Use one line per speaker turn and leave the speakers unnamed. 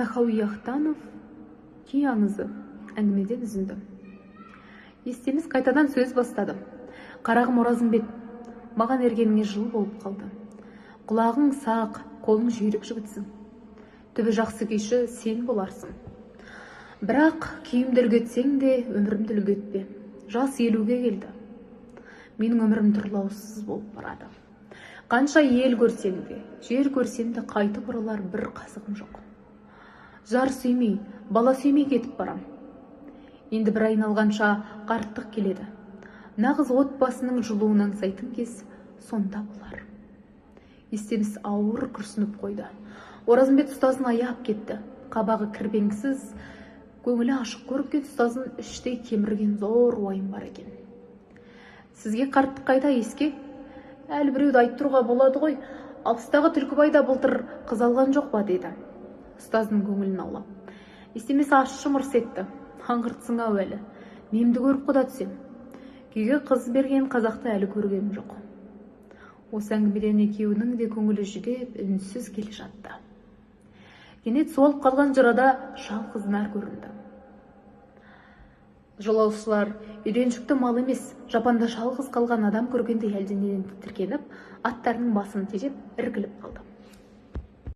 Тахауи Ахтанов күй аңызы әңгімеден үзінді. Естеміз қайтадан сөз бастады. Қарағым Оразымбет, маған ергеніңе жыл болып қалды. Құлағың сақ, қолың жүйрік жігітсің. Түбі жақсы күйші сен боларсың. Бірақ күйімді үлгетсең де өмірімді үлгетпе. Жас 50-ге келді. Менің өмірім тұрлаусыз болып барады. Қанша ел көрсем де, жер көрсем де қайтып оралар бір қазығым жоқ. Жар сүймей, бала сүймей кетіп барам. Енді бір айналғанша қарттық келеді. Нағыз отбасының жылуынан сайтын кез сонда болар. Естеміс ауыр күрсініп қойды. Оразымбет ұстазын аяп кетті. Қабағы кірбеңсіз, көңілі ашық көріпкен ұстазын іштей кемірген зор уайым бар екен. Сізге қарттық қайда еске? Әлі біреуді айттыруға болады ғой. Алыстағы Түлкібайда былтыр қыз алған жоқ па деді. Ұстаздың көңілін аулап. Естемес ащы мырс етті. Аңғыртсың ау әлі. Немді көріп құда түсем. Күйге қыз берген қазақты әлі көргенім жоқ. Осы әңгімеден екеуінің де көңілі жүдеп, үнсіз келе жатты. Кенет суалып қалған жырада жалғыз нар көрінді. Жолаушылар үйреншікті мал емес, жапанда жалғыз қалған адам көргендей әлденеден тітіркеніп, аттарының басын тежеп іркіліп қалды.